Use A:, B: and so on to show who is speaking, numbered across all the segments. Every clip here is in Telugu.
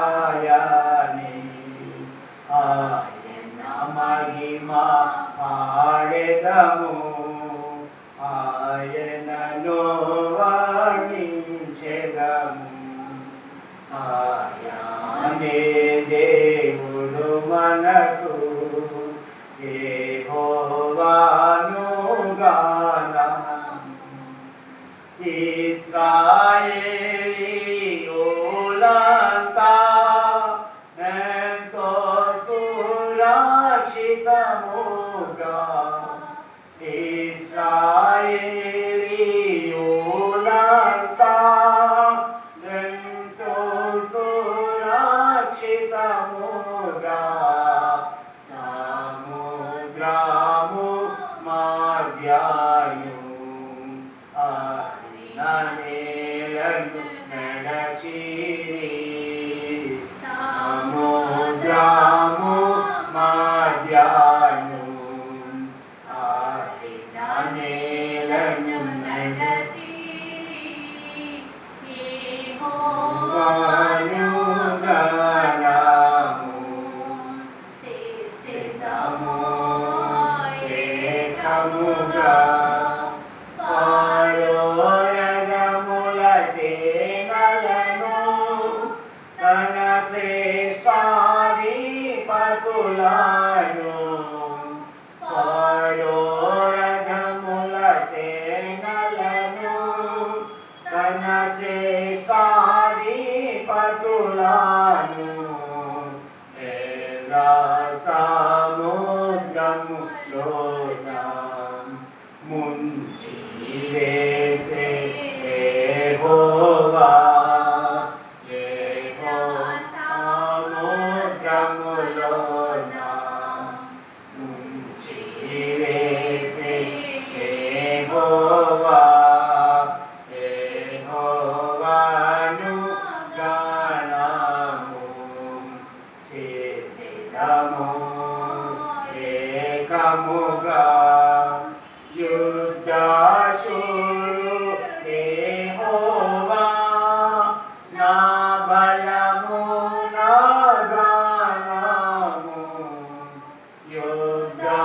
A: రక్షకుడాయని ఆయన మహిమ పాడెదము ఆయనను వర్ణించెదము ఆయనే దేవుడు మనకు యెహోవాను గానము ఇశ్రాయేలీయులంతా ఎంతో సురక్షితముగా ఇశ్రాయేలీయులంతా ఎంతో సురక్షితముగా సముద్రము మధ్యను నేలను నడచిరి సముద్రము మధ్యను నేలను నడచిరి యెహోవాను గానము చేసెదము ఏకముగా తన శ్రేష్టాధిపతులను పరోరథముల సేనలను తన శ్రేష్టాధిపతులను సముద్రములోన ముంచి వేసే యెహోవా సముద్రములోన ముంచి వేసే యెహోవా యెహోవాను గానము చేసెదము ఏకముగా యుద్ధశూరు యెహోవా నా బలము నా గానము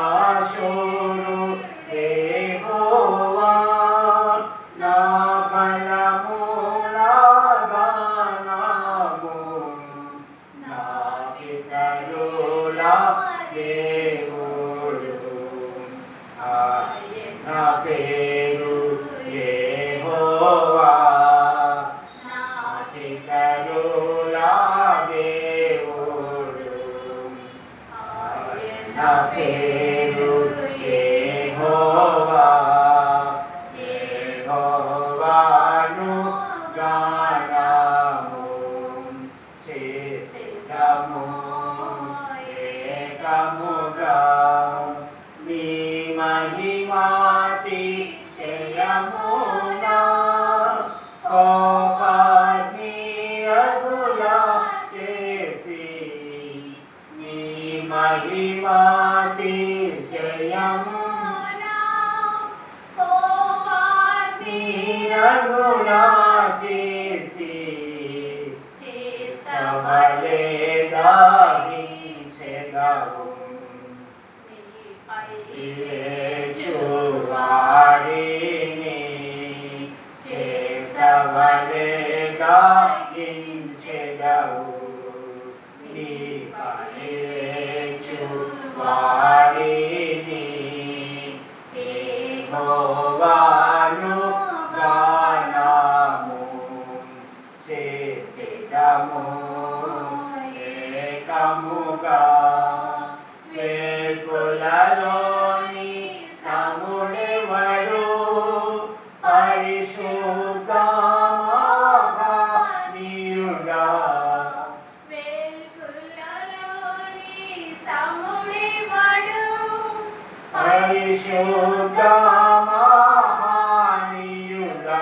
A: యుద్ధశూరు యెహోవా నా బలము నా గానము నా పితరుల దేవుడు ఆయన పేరు యెహోవా నా పితరుల దేవుడు ఆయన పేరు యెహోవా యెహోవాను గానము చేసెదము ఏకముగా నీ మహిమాతిశయమునా కోపాగ్ని రగులా చేసి నీ మహిమాతిశయమునా కోపాగ్ని రగులా చేసి చేతవలే దాగించెదవు యేసువారిని చేతవలే గాయించెదవు నీపై యేసువారిని యెహోవాను గానము చేసెదము ఏకముగా వేకులలోని సముడెవడు పరిశుద్ధ మహనీయుడా
B: వేకులలోని సముడెవడు
A: పరిశుద్ధ మహనీయుడా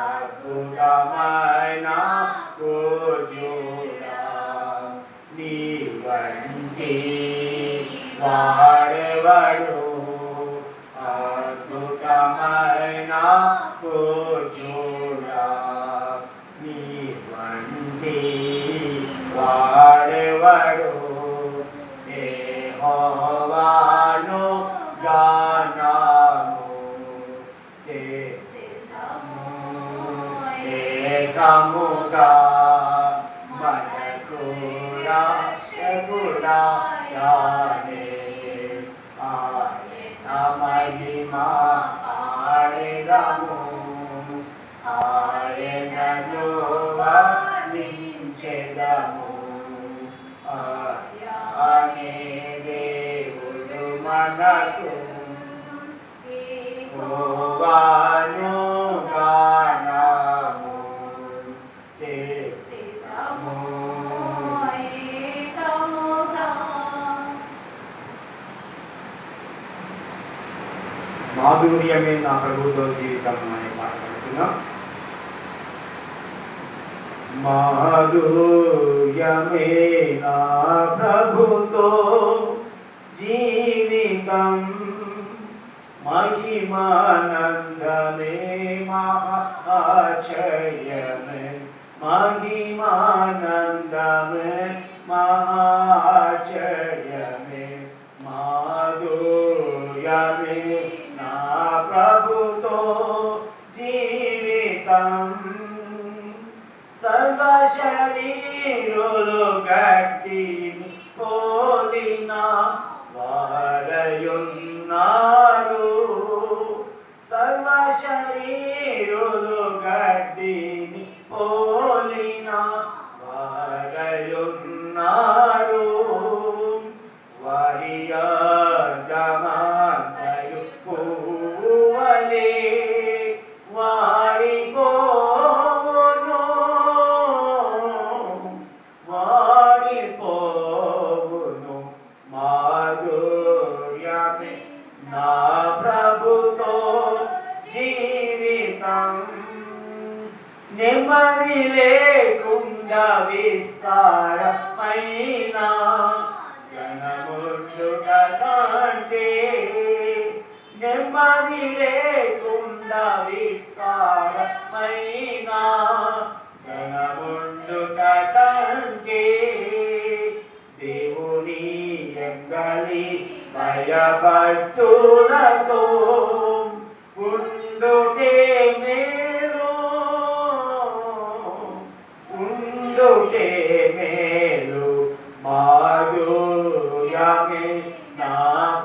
A: అద్భుతమైన పూజ్యుడా నీ వంటి వాడెవడు అద్భుతమైన పూజ్యుడా నీ వంటి వాడెవడు యెహోవాను గానము చేసిదము ఏకముగా మనకు రక్షకుడాయనే ఆయన మహిమా ఆడెదము ఆయనను వర్ణించెదము ఆయనే దేవుడు మనకు యెహోవాను గానము చేసిదము
B: ఏకముగా.
A: మాధుర్యమే నా ప్రభుతో జీవితం అనే పాట పడుతున్నాం. మాధుర్యమే నా ప్రభుతో జీవితం మహిమానందమే మహాచర్యమే మహిమానందమే మహాచర్యమే మాధుర్యమే నా ప్రభుతో జీవితం సర్వ శరీరులు గట్టిని పోలిన వారయున్నారు సర్వ శరీరులు గట్టిని పోలిన వారయున్నారు వారియగమంతయు పువ్వువలే వాడిపోవును వాడిపోవును మాధుర్యమే నా ప్రభుతో జీవితం నెమ్మది లేకుండా విస్తారమైన ఘనముండుట కంటే నెమ్మది లేకుండా విస్తారమైన ఘనముండుట కంటే దేవుని ఎంగలి భయభక్తులతో ఉండుటే మేలు ఉండుటే మేలు మాధుర్యమే నా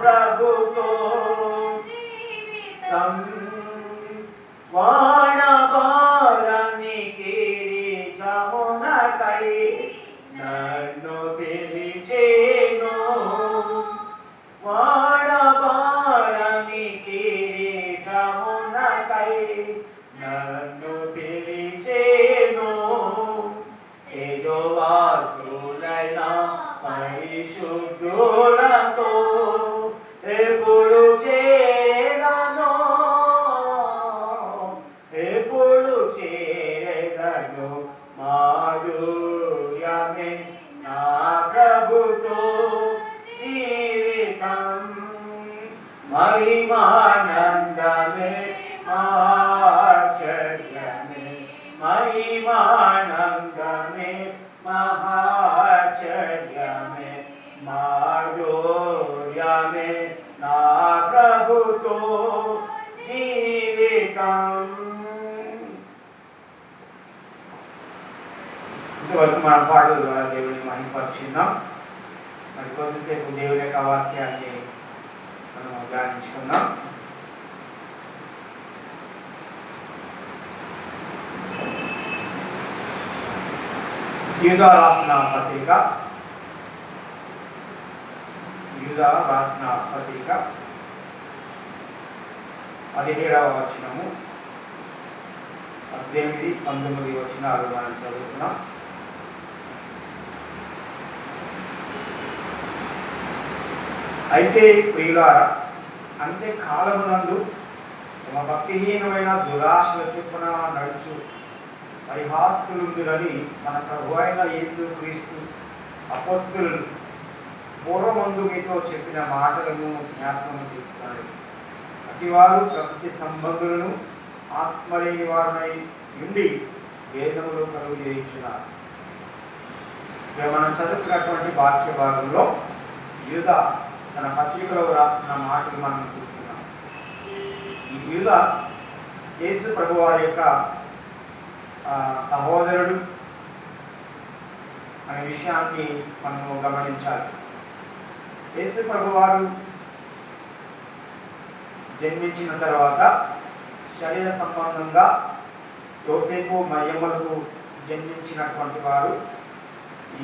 A: ప్రభుతో జీవితం వాడబారని కిరీటమునకై నన్ను పిలిచేను వాడబారని కిరీటమునకై నన్ను పిలిచేను తేజోవాసులైన పరిశుద్ధులతో ఎప్పుడు చేరను ఎప్పుడు చేరను మాధుర్యమే నా ప్రభుతో జీవితం మహిమానందమే మహాచర్యమే మహిమానందమే మహాచర్యమే మాధుర్యమే నా ప్రభుతో జీవితం. ఇంతవరకు మన పాటల ద్వారా దేవుని మహిమపరిచిందాం. మరి కొద్దిసేపు దేవుని యొక్క వాక్యాన్ని మనం ధ్యానించుకుందాం. యూదా రాసిన పత్రిక 17వ వచనము 18, 19 వచనాలు మనం చదువుతున్నాం. అయితే ప్రియులారా, అంతే కాలమునందు తమ భక్తిహీనమైన దురాశల చొప్పున నడుచు పరిహాసకులుందురని మన ప్రభు అయిన యేసు క్రీస్తు అపోస్తలులు పూర్వమందు మీతో చెప్పిన మాటలను జ్ఞాపకం చేస్తున్నారు. అతివారు ప్రకృతి సంబంధులను ఆత్మలేని వారినై ఉండి వేదములు కలుగు చేయించు ఇక మనం చదువుకున్నటువంటి వాక్య భాగంలో యూదా తన పత్రికలో రాస్తున్న మాటలు మనం చూస్తున్నాం. ఈ యూదా యేసు ప్రభు వారి యొక్క సహోదరుడు అనే విషయాన్ని మనము గమనించాలి. యేసు ప్రభు వారు జన్మించిన తర్వాత శరీర సంబంధంగా యోసేపు మరియమ్మలకు జన్మించినటువంటి వారు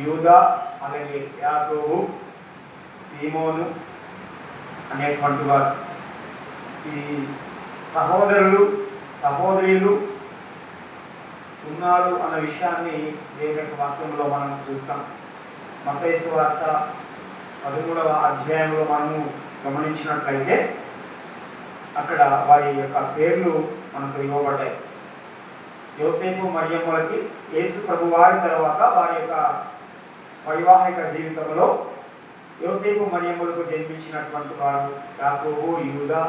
A: యూదా, అలాగే యాకోబు, సీమోను అనేటువంటి వారు. ఈ సహోదరులు సహోదరులు ఉన్నారు అన్న విషయాన్ని దేవుని యొక్క వాక్యంలో మనం చూస్తాం. మత్తయి సువార్త 13వ అధ్యాయంలో మనము గమనించినట్లయితే అక్కడ వారి యొక్క పేర్లు మనకు ఇవ్వబడ్డాయి. యోసేపు మరియమ్మలకి యేసు ప్రభు వారి తర్వాత వారి యొక్క వైవాహిక జీవితంలో యోసేపు మరియమ్మలకు జన్మించినటువంటి వారు యాకోబు, యూదా,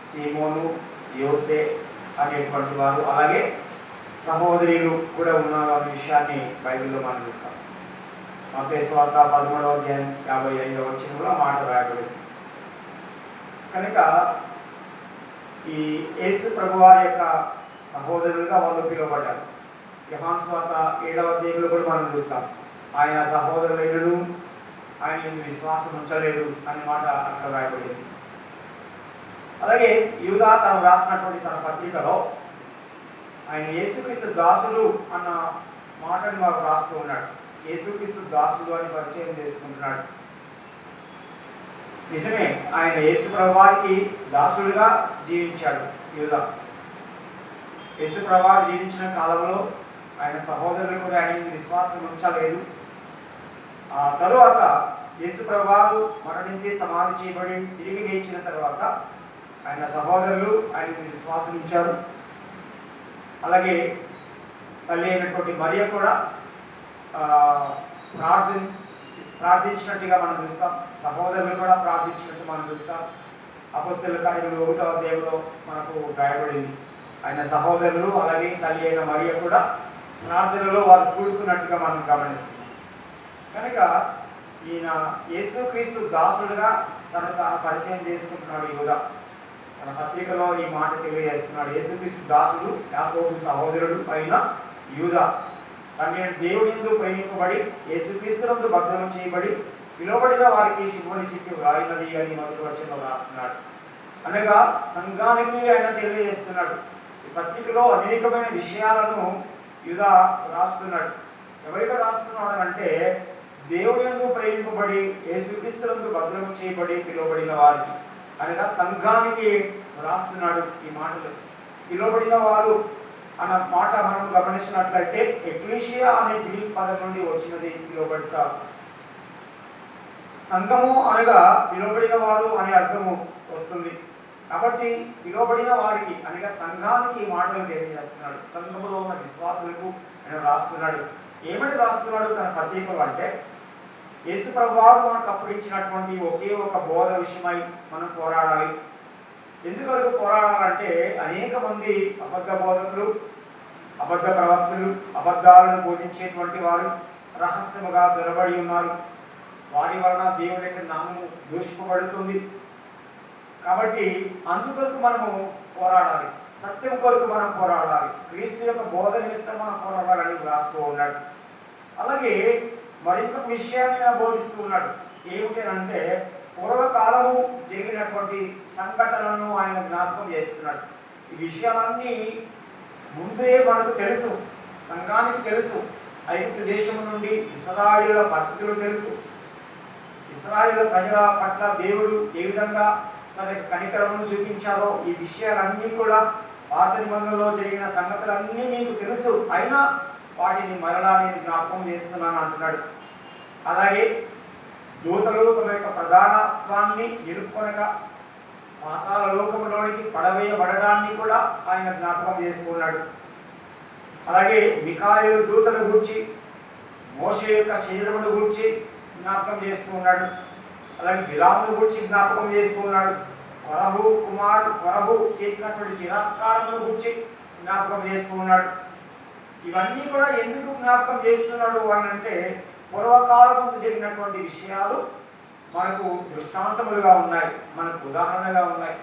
A: సీమోను, యోసే అనేటువంటి వారు, అలాగే సహోదరులు కూడా ఉన్నారు అనే విషయాన్ని బైబిల్లో మనం చూస్తాం. మత్తయి సువార్త 13వ అధ్యాయం 55వ వచనంలో మాట రాయబడింది. కనుక ఈ యేసు ప్రభు వారి యొక్క సహోదరులుగా వాళ్ళు పిలువబడ్డారు. యోహాను సువార్త 7వ అధ్యాయంలో కూడా మనం చూస్తాం, ఆయన సహోదరులైనను ఆయన ఎందుకు విశ్వాసం ఉంచలేదు అనే మాట అక్కడ రాయబడింది. అలాగే యూదా తను రాసినటువంటి తన పత్రికలో ఆయన యేసుక్రీస్తు దాసులు అన్న మాటను మాకు రాస్తూ ఉన్నాడు. యేసుక్రీస్తు దాసులు అని పరిచయం చేసుకుంటున్నాడు. నిజమే, ఆయన యేసు ప్రభు వారికి దాసులుగా జీవించాడు యూదా. యేసు ప్రభు వారు జీవించిన కాలంలో ఆయన సహోదరులు కూడా ఆయన విశ్వాసం ఉంచలేదు. ఆ తరువాత యేసు ప్రభు వారు మరణించి సమాధి చేయబడి తిరిగి లేచిన తర్వాత ఆయన సహోదరులు ఆయన విశ్వాసం ఉంచారు. అలాగే తల్లి అయినటువంటి మరియ కూడా ప్రార్థించినట్టుగా మనం చూస్తాం. సహోదరులు కూడా ప్రార్థించినట్టు మనం చూస్తాం. అపొస్తలుల కార్యములు 1వ అధ్యాయంలో మనకు రాయబడింది. ఆయన సహోదరులు అలాగే తల్లి అయిన మరియ కూడా ప్రార్థనలో వారు కూడుకున్నట్టుగా మనం గమనిస్తున్నాం. కనుక ఈయన యేసుక్రీస్తు దాసుడుగా తాను పరిచయం చేసుకుంటున్నాడు యూదా. తన పత్రికలో ఈ మాట తెలియజేస్తున్నాడు. యేసుక్రీస్తు దాసుడు, యాకోబు సహోదరుడు అయిన యూదా తన దేవుని యందు ప్రేమింపబడి యేసుక్రీస్తునందు భద్రం చేయబడి పిలువబడిన వారికి శుభమని చెప్పి వ్రాయినది అని మొదటి వచనంలో రాస్తున్నాడు. అనగా సంఘానికి ఆయన తెలియజేస్తున్నాడు. ఈ పత్రికలో అనేకమైన విషయాలను యూదా రాస్తున్నాడు. ఎవరికి రాస్తున్నాడు అంటే దేవుని యందు ప్రేమింపబడి యేసుక్రీస్తునందు భద్రం చేయబడి పిలువబడిన వారికి, అనగా సంఘానికి రాస్తున్నాడు ఈ మాటలు. పిలువబడిన వారు అన్న మాట మనం గమనించినట్లయితే ఎక్లీషియా అనే గ్రీక్ పదం నుండి వచ్చినది పిలువబడుట. సంఘము అనగా పిలువబడిన వారు అనే అర్థము వస్తుంది. కాబట్టి పిలువబడిన వారికి అనగా సంఘానికి ఈ మాటలు తెలియజేస్తున్నాడు. సంఘములో ఉన్న విశ్వాసులకు ఆయన రాస్తున్నాడు. ఏమని రాస్తున్నాడు తన పత్రికలు అంటే, యేసు ప్రభు వారు మనకు అప్పుడు ఇచ్చినటువంటి ఒకే ఒక బోధ విషయమై మనం పోరాడాలి. ఎందువరకు పోరాడాలంటే అనేక మంది అబద్ధ బోధకులు, అబద్ధ ప్రవక్తలు, అబద్ధాలను బోధించేటువంటి వారు రహస్యముగా దొరబడి ఉన్నారు. వారి వలన దేవుని యొక్క నామము దూషింపబడుతుంది. కాబట్టి అందుకొరకు మనము పోరాడాలి. సత్యం కొరకు మనం పోరాడాలి. క్రీస్తు యొక్క బోధ నిమిత్తం మనం పోరాడాలని రాస్తూ ఉన్నాడు. అలాగే మరింత విషయాన్ని ఆయన బోధిస్తూ ఉన్నాడు. ఏమిటంటే పూర్వకాలము జరిగినటువంటి సంఘటనలను ఆయన జ్ఞాపకం చేస్తున్నాడు. ఈ విషయాలన్నీ ముందే మనకు తెలుసు, సంఘానికి తెలుసు. ఐగుప్తు దేశం నుండి ఇశ్రాయేలుల పరిస్థితులు తెలుసు. ఇశ్రాయేలు ప్రజల పట్ల దేవుడు ఏ విధంగా తన కనికరమును చూపించారో ఈ విషయాలన్నీ కూడా పాత నిబంధనలో జరిగిన సంగతులన్నీ మీకు తెలుసు, అయినా వాటిని మరలా నేను జ్ఞాపకం చేస్తున్నాను అంటున్నాడు. అలాగే దూతలు తమ యొక్క ప్రధానత్వాన్ని నిలుపుకొనగా పాతాళ లోకంలోనికి పడవేయబడడాన్ని కూడా ఆయన జ్ఞాపకం చేసుకున్నాడు. అలాగే మిఖాయేలు దూతల గురించి, మోషే యొక్క శరీరమును గురించి జ్ఞాపకం చేస్తూ ఉన్నాడు. అలాగే బిలామును గురించి జ్ఞాపకం చేస్తూ ఉన్నాడు. కొరహు చేసినటువంటి తిరస్కారమును గురించి జ్ఞాపకం చేస్తూ ఉన్నాడు. ఇవన్నీ కూడా ఎందుకు జ్ఞాపకం చేస్తున్నాడు అని అంటే, పూర్వకాలం ముందు జరిగినటువంటి విషయాలు మనకు దృష్టాంతములుగా ఉన్నాయి, మనకు ఉదాహరణగా ఉన్నాయి.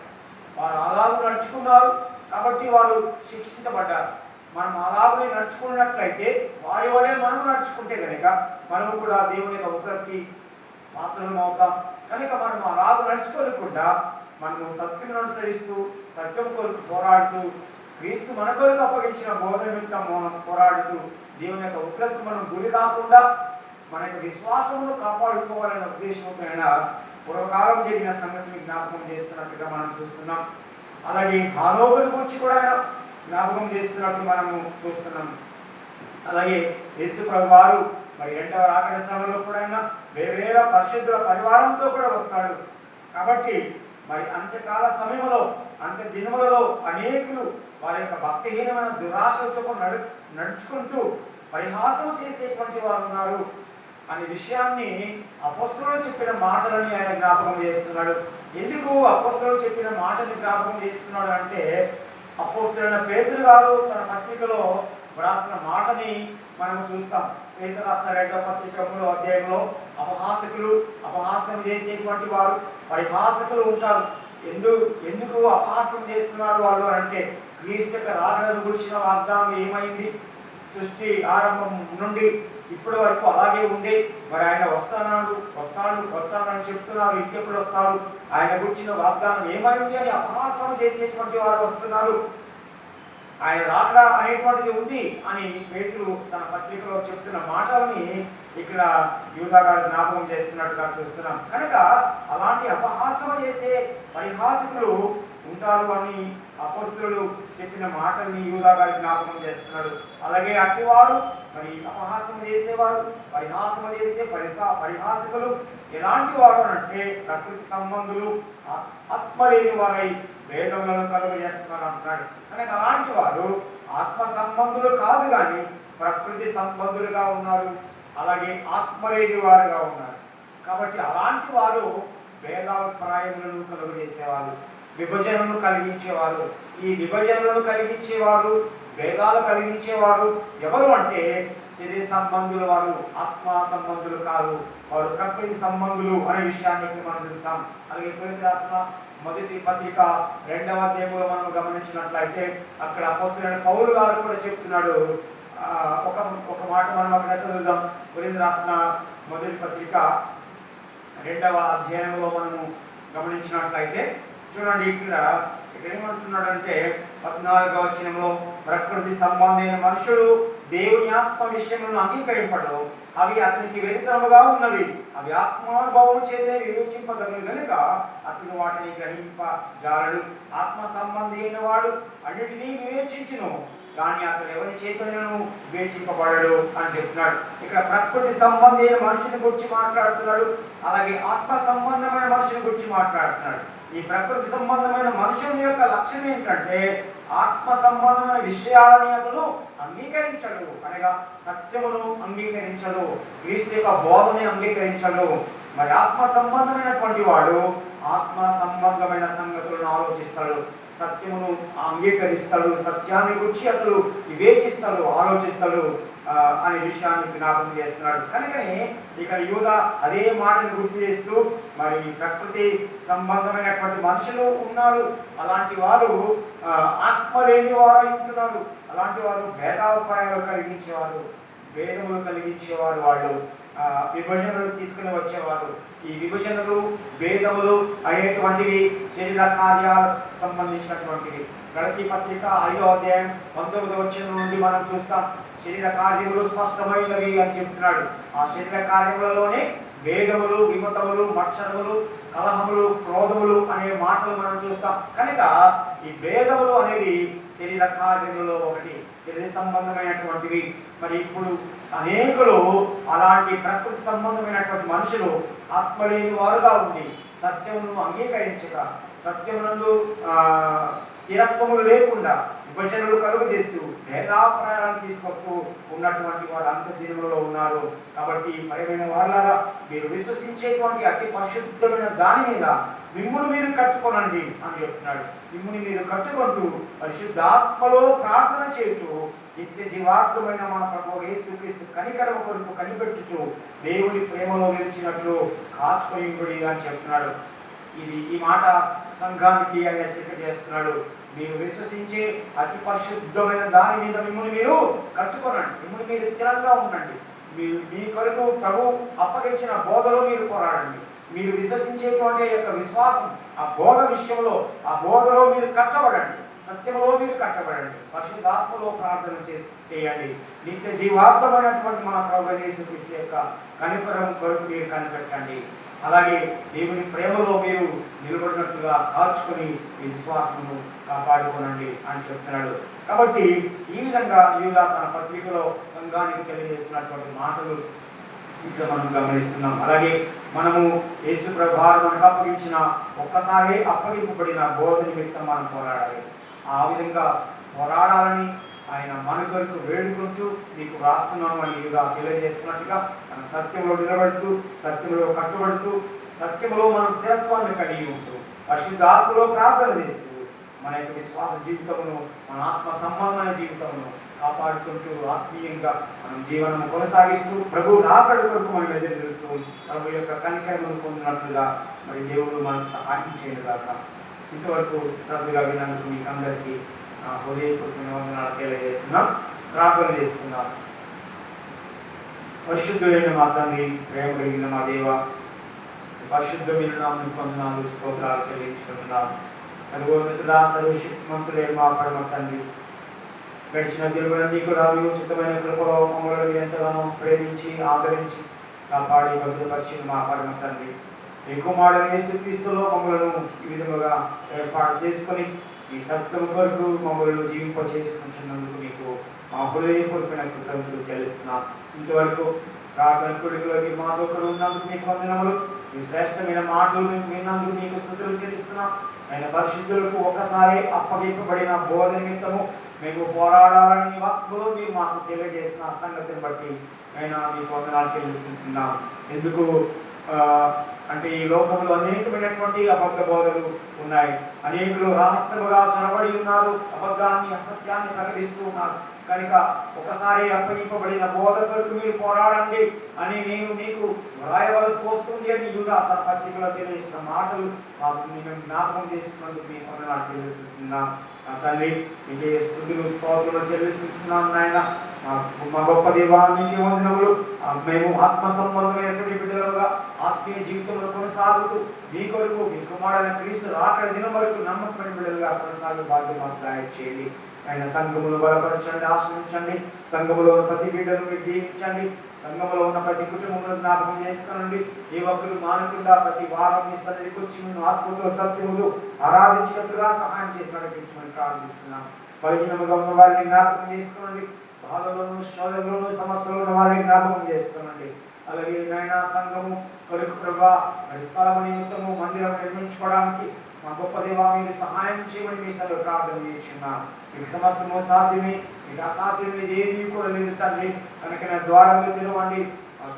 A: వారు అలాగూ నడుచుకున్నారు కాబట్టి వారు శిక్షించబడ్డారు. మనం అలాగే నడుచుకున్నట్లయితే వారి వలె మనం నడుచుకుంటే కనుక మనము కూడా దేవుని యొక్క ఉగ్రతకి పాత్రలం అవుతాం. కనుక మనం అలాగూ నడుచుకోలేకుండా మనము సత్యం అనుసరిస్తూ సత్యం కొరకు పోరాడుతూ క్రీస్తు మన కొరకు అప్పగించిన బోధ నిమిత్తం మనం పోరాడుతూ దేవుని యొక్క ఉగ్రతకు మనం గురి కాకుండా మన యొక్క విశ్వాసమును కాపాడుకోవాలనే ఉద్దేశంతో పూర్వకాలం జరిగిన సంగతిని జ్ఞాపకం చేస్తున్నట్టుగా మనం చూస్తున్నాం. అలాగే హానోకుని గురించి కూడా ఆయన జ్ఞాపకం చేస్తున్నట్టు మనము చూస్తున్నాం. అలాగే యేసు ప్రభు వారు మరి రెండవ రాకడ సమయంలో కూడా ఆయన వేవేల పరిశుద్ధుల పరివారంతో కూడా వస్తాడు. కాబట్టి మరి అంత్యకాల సమయంలో అంత్య దినములలో అనేకులు వారి యొక్క భక్తిహీనమైన దురాశతో నడుచుకుంటూ పరిహాసం చేసేటువంటి వారు ఉన్నారు అనే విషయాన్ని అపోస్తలులు చెప్పిన మాటలని ఆయన జ్ఞాపకం చేస్తున్నాడు. ఎందుకు అపోస్తలులు చెప్పిన మాటని జ్ఞాపకం చేస్తున్నాడు అంటే, అపోస్తలుడైన పేతురు గారు తన పత్రికలో రాసిన మాటని మనం చూస్తాం. పేతురు రాసిన 2వ పత్రిక 3వ అధ్యాయంలో అపహాసం చేసేటువంటి వారు పరిహాసకులు ఉంటారు. ఎందుకు అపహాసం చేస్తున్నారు వాళ్ళు అంటే, క్రీస్తు యొక్క రాకడ గురించిన వాగ్దానం ఏమైంది? సృష్టి ఆరంభం నుండి ఇప్పటి వరకు అలాగే ఉంది. మరి ఆయన వస్తానని చెప్తున్నారు. ఇంకెప్పుడు వస్తారు? ఆయన గురించిన వాగ్దానం ఏమైంది అని అపహాసం చేసేటువంటి వారు వస్తున్నారు. ఆయన రాకడ అనేటువంటిది ఉంది అని పేతురు తన పత్రికలో చెప్తున్న మాటలని ఇక్కడ యూదా గారు జ్ఞాపకం చేస్తున్నట్టుగా చూస్తున్నాం. కనుక అలాంటి అపహాసం చేసే పరిహాసకులు ఉంటారు అని అపోస్తలులు చెప్పిన మాటల్ని యూదా గారు జ్ఞాపకం చేస్తున్నాడు. అలాగే అట్టివారు మరి అపహాసం చేసేవారు, పరిహాసం చేసే పరిహాసకులు ఎలాంటి వారు అంటే ప్రకృతి సంబంధులు, ఆత్మ లేని వారై భేదములను కలుగజేస్తున్నారు అంటున్నాడు. కనుక అలాంటి వారు ఆత్మ సంబంధులు కాదు కానీ ప్రకృతి సంబంధులుగా ఉన్నారు, అలాగే ఆత్మ లేని వారుగా ఉన్నారు. కాబట్టి అలాంటి వారు భేదాభిప్రాయములను కలుగజేసేవారు, విభజనను కలిగించేవారు. ఈ విభజనలను కలిగించేవారు, భేదాలు కలిగించేవారు ఎవరు అంటే శరీర సంబంధులు వారు, ఆత్మ సంబంధులు కాదు, వారు ప్రకృతి సంబంధులు అనే విషయాన్ని మనం చూస్తాం. అలాగే కొరింథీ రాసిన మొదటి పత్రిక 2వ అధ్యాయంలో మనం గమనించినట్లయితే అక్కడ అపోస్తలుడైన పౌలు గారు కూడా చెప్తున్నాడు. ఒక మాట మనం అక్కడ చదువుదాం. కొరింథీ రాసిన మొదటి పత్రిక 2వ అధ్యాయంలో మనము గమనించినట్లయితే చూడండి, ఇక్కడ ఏమంటున్నాడంటే 14వ వచనంలో, ప్రకృతి సంబంధమైన మనుషులు దేవుని ఆత్మ విషయములను అంగీకరింపడు, అవి అతనికి వెరితనముగా ఉన్నవి, అవి ఆత్మానుభవం చేతే వివేచింపగలరు కనుక అతను వాటిని గ్రహింపజాలడు. ఆత్మ సంబంధి అయిన వాడు అన్నిటినీ వివేచించును, కానీ అతను ఎవరి చేతనను వివేచింపబడడు అని చెప్తున్నాడు. ఇక్కడ ప్రకృతి సంబంధి అయిన మనుషుని గురించి మాట్లాడుతున్నాడు, అలాగే ఆత్మ సంబంధమైన మనుషుని గురించి మాట్లాడుతున్నాడు. ఈ ప్రకృతి సంబంధమైన మనుషుని యొక్క లక్ష్యం ఏంటంటే ఆత్మ సంబంధమైన విషయాలని అతను అంగీకరించడు, అనగా సత్యమును అంగీకరించడు, క్రీస్తు యొక్క బోధని అంగీకరించడు. మరి ఆత్మ సంబంధమైనటువంటి వాడు ఆత్మ సంబంధమైన సంగతులను ఆలోచిస్తాడు, సత్యమును అంగీకరిస్తాడు, సత్యాన్ని గురించి అతడు వివేచిస్తాడు, ఆలోచిస్తాడు అనే విషయాన్ని జ్ఞాపకం చేస్తున్నాడు. కనుకనే ఇక్కడ యూదా అదే మాటను గుర్తు చేస్తూ మరి ప్రకృతి సంబంధమైనటువంటి మనుషులు ఉన్నారు, అలాంటి వారు ఆత్మ లేని వారు ఉంటున్నారు, అలాంటి వారు భేదాభిప్రాయాలు కలిగించేవారు, భేదములు కలిగించేవారు, వాళ్ళు విభజనలు తీసుకుని వచ్చేవారు. ఈ విభజనలు భేదములు అనేటువంటివి శరీర కార్యాలకు సంబంధించినటువంటివి. గలతీ పత్రిక 5వ అధ్యాయం 19వ వచనం నుండి మనం చూస్తాం. శరీర కార్యములు స్పష్టమైనవి అని చెప్తున్నాడు. ఆ శరీర కార్యములలోనే భేదములు, విమతములు, మత్సరములు, కలహములు, క్రోధములు అనే మాటలు మనం చూస్తాం. కనుక ఈ భేదములు అనేవి శరీర కార్యములలో ఒకటి, శరీర సంబంధమైనటువంటివి. మరి ఇప్పుడు అనేకులు అలాంటి ప్రకృతి సంబంధమైనటువంటి మనుషులు ఆత్మలేని వారుగా ఉండి సత్యమును అంగీకరించక, సత్యమునందు స్థిరత్వములు లేకుండా విభజనలు కలుగు చేస్తూ భేదాభిప్రాయాలను తీసుకొస్తూ ఉన్నటువంటి వారు అంత దినములలో ఉన్నారు. కాబట్టి ప్రియమైన వారులారా, మీరు విశ్వసించేటువంటి అతి పరిశుద్ధమైన దాని మీద మిమ్మును మీరు కట్టుకోనండి అని చెప్తున్నాడు. మిమ్ముని మీరు కట్టుకుంటూ పరిశుద్ధాత్మలో ప్రార్థన చేయుచు నిత్య జీవార్థమైన మన ప్రభువు యేసుక్రీస్తు కనికరము కొరకు కనిపెట్టుచు దేవుని ప్రేమలో నిలిచినట్లు కాచుకొని అని చెప్తున్నాడు. ఈ మాట సంఘానికి ఆయన హెచ్చరిక చేస్తున్నాడు. మీరు విశ్వసించే అతి పరిశుద్ధమైన దాని మీద మిమ్మల్ని మీరు కట్టుకోనండి, మిమ్మల్ని మీరు స్థిరంగా ఉండండి. మీ కొరకు ప్రభు అప్పగించిన బోధలో మీరు పోరాడండి. మీరు విశ్వసించేటువంటి యొక్క విశ్వాసం ఆ బోధ విషయంలో, ఆ బోధలో మీరు కట్టబడండి, సత్యంలో మీరు కట్టబడండి, పరిశుద్ధాత్మలో ప్రార్థన చేయండి. నిత్య జీవార్థమైనటువంటి మన ప్రభు యేసుక్రీస్తు యొక్క కనికరం కొరకు మీరు కనిపెట్టండి. అలాగే దేవుని ప్రేమలో మీరు నిలబడినట్లుగా కాల్చుకొని మీ విశ్వాసమును కాపాడుకోనండి అని చెప్తున్నాడు. కాబట్టి ఈ విధంగా యూదా తన పత్రికలో సంఘానికి తెలియజేస్తున్నటువంటి మాటలు ఇక్కడ మనం గమనిస్తున్నాం. అలాగే మనము యేసు ప్రభువారు మనకు అప్పగించిన ఒక్కసారి అప్పగింపబడిన బోధ నిమిత్తం మనం పోరాడాలి. ఆ విధంగా పోరాడాలని ఆయన మన కొరకు వేడుకుంటూ నీకు రాస్తున్నాము అని యూదా తెలియజేస్తున్నట్టుగా మనం సత్యంలో నిలబడుతూ, సత్యంలో కట్టుబడుతూ, సత్యంలో మనం స్థిరత్వాన్ని కలిగి ఉంటూ, పరిశుద్ధాత్మలో ప్రార్థన చేస్తూ మన యొక్క విశ్వాస జీవితమును, మన ఆత్మ సంబంధమైన జీవితమును కాపాడుకుంటూ ఆత్మీయంగా మనం జీవనం కొనసాగిస్తూ ప్రభు రాకడ కొరకు మనం ఎదురు చూస్తూ ప్రభు యొక్క కనికరమును పొందినట్లుగా మరి దేవుడు మనకు సహాయం చేయనుగాక. ఇంతవరకు శ్రద్ధగా వినందుకు మీకు అందరికీ హృదయపూర్వక వందనాలు తెలియజేస్తున్నాం. ప్రార్థన చేస్తున్నాం. పరిశుద్ధులైన మా తండ్రి, ప్రేమ కలిగిన మా దేవ, పరిశుద్ధమైన నామమునకు వందనాలు స్తోత్రాలు చెల్లించుకుంటున్నాం. సర్వోన్నతుడా, సర్వశక్తిమంతుడైన మా పరమ తండ్రి, గడిచిన దినములన్నీ కూడా విమోచితమైన కృపలో మమ్మల్ని ఎంతగానో ప్రేమించి ఆదరించి కాపాడి భద్రపరిచిన మా పరమ తండ్రి, ఈ కుమారుడు యేసుక్రీస్తులో మమ్మలను ఈ విధముగా ఏర్పాటు చేసుకొని ఈ సత్యం కొరకు మమ్మల్ని జీవింప చేసుకుంటున్నందుకు మీకు మా హృదయపూర్వకమైన కృతజ్ఞతలు చెల్లిస్తున్నాం. ఇంతవరకు ప్రార్థన కొడుకులోకి మాతో కూడా ఉన్నందుకు మీకు వందనములు. ఈ శ్రేష్టమైన మాటలు మేము విన్నందుకు మీకు స్తుతులు చెల్లిస్తున్నాం. ఆయన పరిశుద్ధులకు ఒక్కసారి అప్పగింపబడిన బోధ నిమిత్తము మేము పోరాడాలని వాక్కులో మీరు మాకు తెలియజేసిన సంగతిని బట్టి ఆయన మీకు వందనాలు చెల్లిస్తున్నాం. ఎందుకు అంటే ఈ లోకంలో అనేకమైనటువంటి అబద్ధ బోధలు ఉన్నాయి. అనేకులు రహస్యముగా చొరబడి ఉన్నారు, అబద్ధాన్ని అసత్యాన్ని ప్రకటిస్తూ ఉన్నారు. కనుక ఒకసారి అప్పగింపబడిన బోధ కొరకు మీరు పోరాడండి అని నేను మీకు రాయవలసి వస్తుంది అని యూదా తన పత్రికలో తెలియజేసిన మాటలు మేము జ్ఞాపకం చేసుకున్నందుకు మీకు వందనాలు చెల్లిస్తున్నాం. తండ్రి, మీకే స్తుతులు స్తోత్రాలు చెల్లిస్తున్నాం. నాయన మా గొప్ప దేవానికి వందనములు. మేము ఆత్మ సంబంధమైనటువంటి బిడ్డలుగా ఆత్మీయ జీవితంలో కొనసాగుతూ మీ కొరకు మీ కుమారుడైన క్రీస్తు రాకడ దినం వరకు నమ్మకమైన బిడ్డలుగా కొనసాగే భాగ్యం మాకు దయచేయండి. ఆయన సంఘమును బలపరచండి, ఆశ్రయించండి. సంఘములో ఉన్న ప్రతి బిడ్డను మీరు దీవించండి. సంఘములో ఉన్న ప్రతి కుటుంబంలో జ్ఞాపకం చేసుకోనండి. ఏ ఒక్కరు మానకుండా ప్రతి వారం మీ సన్నిధికి వచ్చి మేము ఆత్మతో సత్యములు ఆరాధించినట్లుగా సహాయం చేసి నడిపించమని ప్రార్థిస్తున్నాం. బలహీనముగా ఉన్న వారిని జ్ఞాపకం చేసుకోనండి. బాధలోను, శోధనలోను, సమస్యలు ఉన్న వారిని జ్ఞాపకం చేసుకోనండి. అలాగే నాయన సంఘము కొరకు ప్రభా మరి స్థలము నిమిత్తము మందిరం నిర్మించుకోవడానికి మా గొప్ప దేవా మీరు సహాయం చేయమని మీ సభ ప్రార్థన చేస్తున్నాం. మీకు సమస్తము సాధ్యమే, మీకు అసాధ్యమే ఏది కూడా లేదు తండ్రి. కనుక నా ద్వారాలు తెరవండి.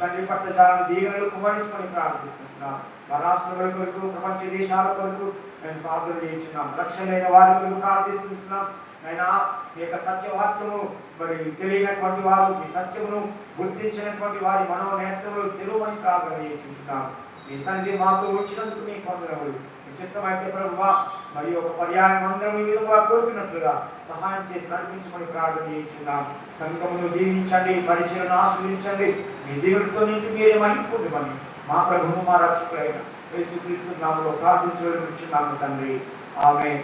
A: తండ్రి పట్ల చాలా దీవెనలు కుమరించమని ప్రార్థిస్తున్నాం. మా రాష్ట్రాల కొరకు, ప్రపంచ దేశాల కొరకు మేము ప్రార్థన చేస్తున్నాం. రక్షణైన వారి కొరకు ప్రార్థిస్తున్నాం. అయినా మీ యొక్క సత్యవాక్యము మరి తెలియనటువంటి వారు, మీ సత్యమును గుర్తించినటువంటి వారి మనోనేత్రములు తెరువని ప్రార్థన చేస్తున్నాం. మీ సన్నిధి మాతో వచ్చినందుకు మీకు వందనములు. చిత్తమైతే ప్రభువా మరి ఒక పర్యాయం అందరం ఈ విధంగా కోరుకున్నట్లుగా సహాయం చేసి నడిపించమని ప్రార్థన చేయించున్నాం. సంఘమును దీవించండి, పరిచయను ఆశ్రయించండి. మీ దేవుడితో నిండి మీరే మహింపుమని మా ప్రభువు మా రక్షకులైన యేసుక్రీస్తు నామములో ప్రార్థించున్నాము తండ్రి. ఆమేన్.